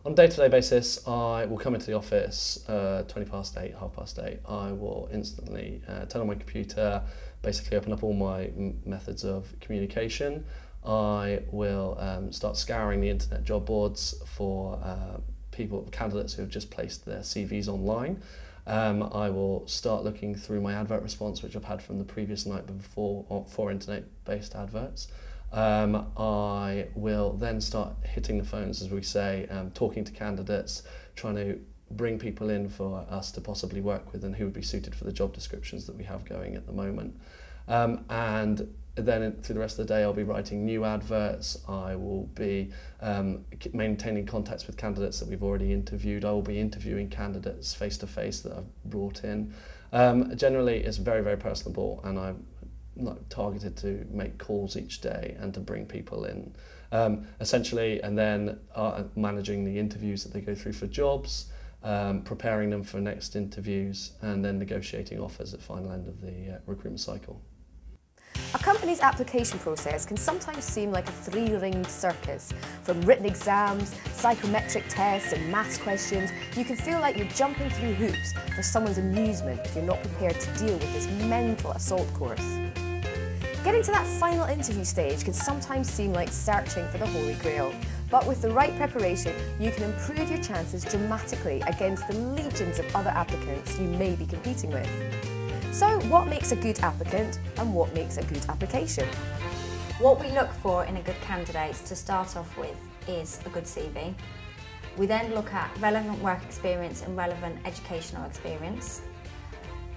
On a day-to-day basis, I will come into the office 20 past 8, half past 8. I will instantly turn on my computer, basically open up all my methods of communication. I will start scouring the internet job boards for candidates who have just placed their CVs online. I will start looking through my advert response, which I've had from the previous night before for internet-based adverts. I will then start hitting the phones, as we say, talking to candidates, trying to bring people in for us to possibly work with and who would be suited for the job descriptions that we have going at the moment. And then through the rest of the day, I'll be writing new adverts. I will be maintaining contacts with candidates that we've already interviewed. I will be interviewing candidates face to face that I've brought in. Generally, it's very, very personable, and I'm targeted to make calls each day and to bring people in, essentially, and then managing the interviews that they go through for jobs, preparing them for next interviews, and then negotiating offers at the final end of the recruitment cycle. A company's application process can sometimes seem like a three-ringed circus. From written exams, psychometric tests and maths questions, you can feel like you're jumping through hoops for someone's amusement if you're not prepared to deal with this mental assault course. Getting to that final interview stage can sometimes seem like searching for the Holy Grail, but with the right preparation, you can improve your chances dramatically against the legions of other applicants you may be competing with. So, what makes a good applicant and what makes a good application? What we look for in a good candidate to start off with is a good CV. We then look at relevant work experience and relevant educational experience.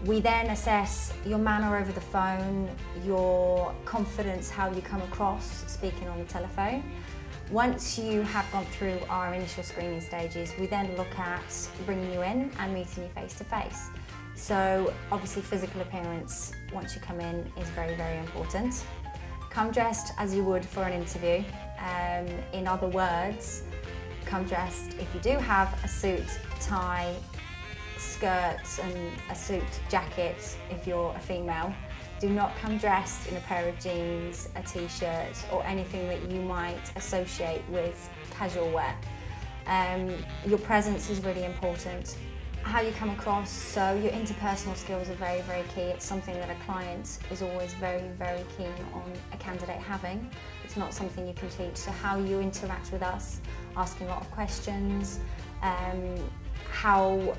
We then assess your manner over the phone, your confidence, how you come across speaking on the telephone. Once you have gone through our initial screening stages, we then look at bringing you in and meeting you face to face. So obviously physical appearance, once you come in, is very, very important. Come dressed as you would for an interview. In other words, come dressed, if you do have a suit, tie, skirts and a suit jacket if you're a female. Do not come dressed in a pair of jeans, a t-shirt or anything that you might associate with casual wear. Your presence is really important. How you come across, so your interpersonal skills are very, very key. It's something that a client is always very, very keen on a candidate having. It's not something you can teach. So how you interact with us, asking a lot of questions, how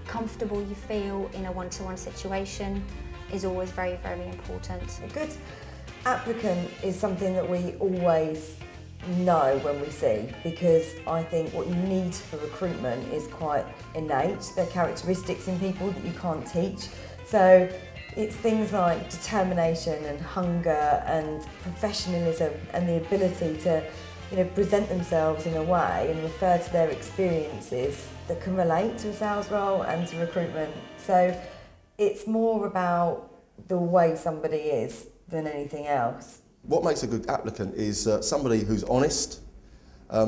comfortable you feel in a one-to-one situation is always very, very important. A good applicant is something that we always know when we see, because I think what you need for recruitment is quite innate. They're characteristics in people that you can't teach. So it's things like determination and hunger and professionalism and the ability to present themselves in a way and refer to their experiences that can relate to a sales role and to recruitment. So it's more about the way somebody is than anything else. What makes a good applicant is somebody who's honest,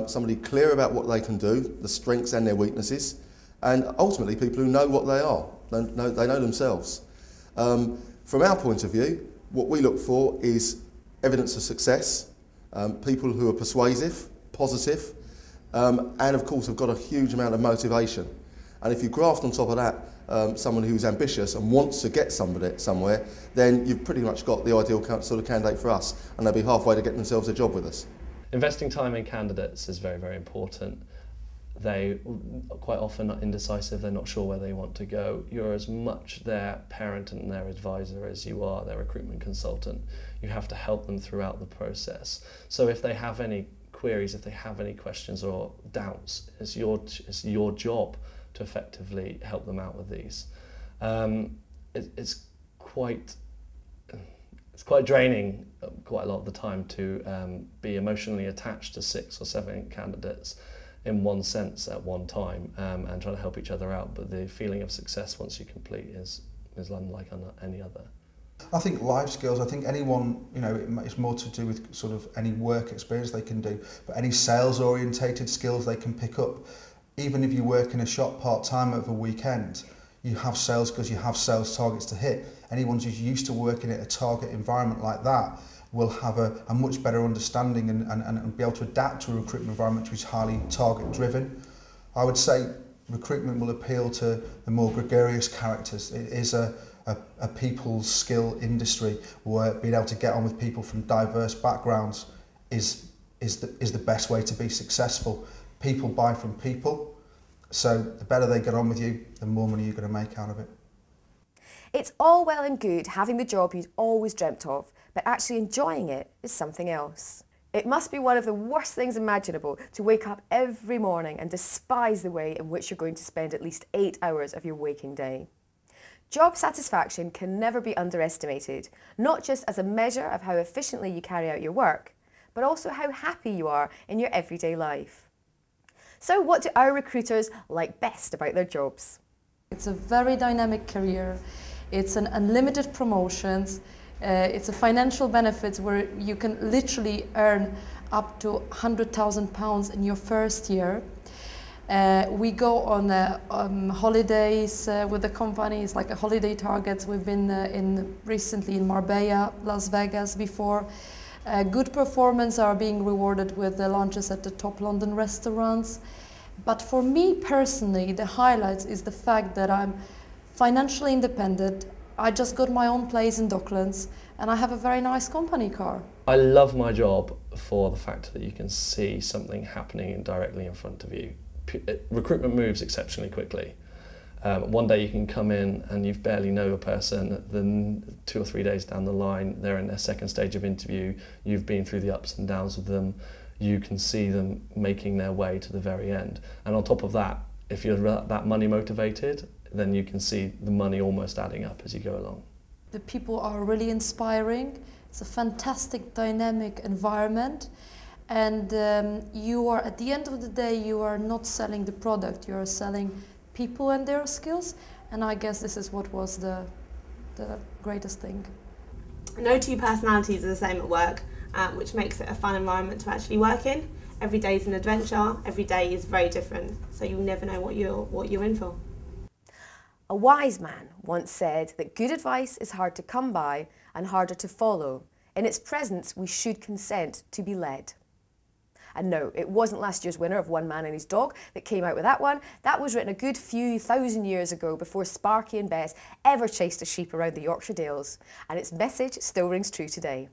somebody clear about what they can do, the strengths and their weaknesses, and ultimately people who know what they are, they know themselves. From our point of view, what we look for is evidence of success, people who are persuasive, positive, and of course have got a huge amount of motivation. And if you graft on top of that someone who's ambitious and wants to get somebody somewhere, then you've pretty much got the ideal sort of candidate for us, and they'll be halfway to getting themselves a job with us. Investing time in candidates is very, very important. They quite often are indecisive, they're not sure where they want to go. You're as much their parent and their advisor as you are their recruitment consultant. You have to help them throughout the process. So if they have any queries, if they have any questions or doubts, it's your job to effectively help them out with these. It's quite draining quite a lot of the time to be emotionally attached to 6 or 7 candidates in one sense at one time, and trying to help each other out, but the feeling of success once you complete is unlike any other. I think life skills, I think anyone, it's more to do with sort of any work experience they can do, but any sales orientated skills they can pick up. Even if you work in a shop part-time over a weekend, you have sales because you have sales targets to hit. Anyone who's used to working in a target environment like that will have a much better understanding and be able to adapt to a recruitment environment which is highly target driven. I would say recruitment will appeal to the more gregarious characters. It is a people's skill industry where being able to get on with people from diverse backgrounds is the best way to be successful. People buy from people, so the better they get on with you, the more money you're going to make out of it. It's all well and good having the job you'd always dreamt of, but actually enjoying it is something else. It must be one of the worst things imaginable to wake up every morning and despise the way in which you're going to spend at least 8 hours of your waking day. Job satisfaction can never be underestimated, not just as a measure of how efficiently you carry out your work, but also how happy you are in your everyday life. So what do our recruiters like best about their jobs? It's a very dynamic career. It's an unlimited promotions. It's a financial benefits where you can literally earn up to £100,000 in your first year. We go on holidays with the companies, like holiday targets. We've been recently in Marbella, Las Vegas before. Good performance are being rewarded with the lunches at the top London restaurants. But for me personally, the highlights is the fact that I'm financially independent. I just got my own place in Docklands and I have a very nice company car. I love my job for the fact that you can see something happening directly in front of you. Recruitment moves exceptionally quickly. One day you can come in and you barely know a person, then 2 or 3 days down the line they're in their second stage of interview, you've been through the ups and downs with them, you can see them making their way to the very end. And on top of that, if you're that money motivated, then you can see the money almost adding up as you go along. The people are really inspiring. It's a fantastic dynamic environment. And you are, at the end of the day, you are not selling the product, you are selling people and their skills. And I guess this is what was the greatest thing. No two personalities are the same at work, which makes it a fun environment to actually work in. Every day is an adventure, every day is very different, so you never know what you're in for. A wise man once said that good advice is hard to come by and harder to follow. In its presence, we should consent to be led. And no, it wasn't last year's winner of One Man and His Dog that came out with that one. That was written a good few thousand years ago before Sparky and Bess ever chased a sheep around the Yorkshire Dales. And its message still rings true today.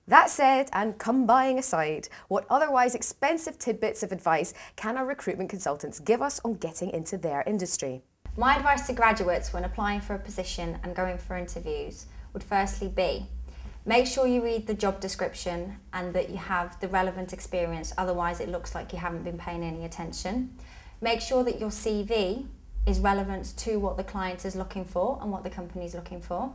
That said, and come buying aside, what otherwise expensive tidbits of advice can our recruitment consultants give us on getting into their industry? My advice to graduates when applying for a position and going for interviews would firstly be, make sure you read the job description and that you have the relevant experience, otherwise it looks like you haven't been paying any attention. Make sure that your CV is relevant to what the client is looking for and what the company is looking for.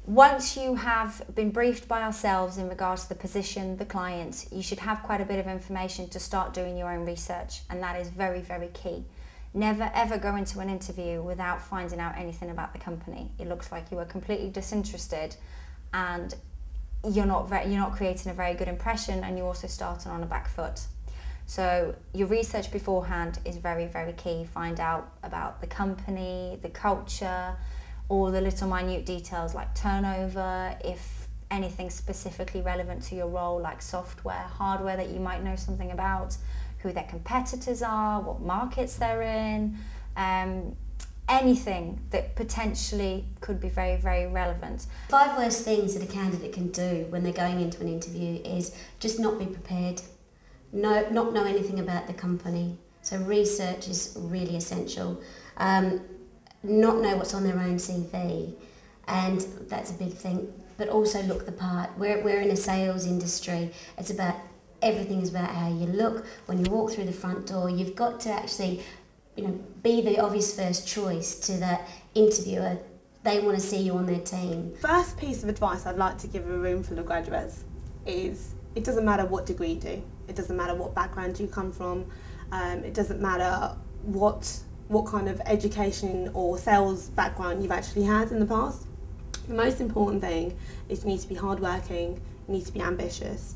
Once you have been briefed by ourselves in regards to the position, the client, you should have quite a bit of information to start doing your own research, and that is very, very key. Never ever go into an interview without finding out anything about the company. It looks like you are completely disinterested and you're not creating a very good impression, and you're also starting on a back foot. So your research beforehand is very, very key. Find out about the company, the culture, all the little minute details like turnover, if anything specifically relevant to your role like software, hardware that you might know something about, who their competitors are, what markets they're in, anything that potentially could be very, very relevant. 5 worst things that a candidate can do when they're going into an interview is just not be prepared, not know anything about the company. So research is really essential. Not know what's on their own CV, and that's a big thing, but also look the part. We're in a sales industry. It's about, everything is about how you look when you walk through the front door. You've got to actually, be the obvious first choice to that interviewer. They want to see you on their team. First piece of advice I'd like to give a room full of graduates is, it doesn't matter what degree you do, it doesn't matter what background you come from, it doesn't matter what kind of education or sales background you've actually had in the past. The most important thing is you need to be hardworking, you need to be ambitious.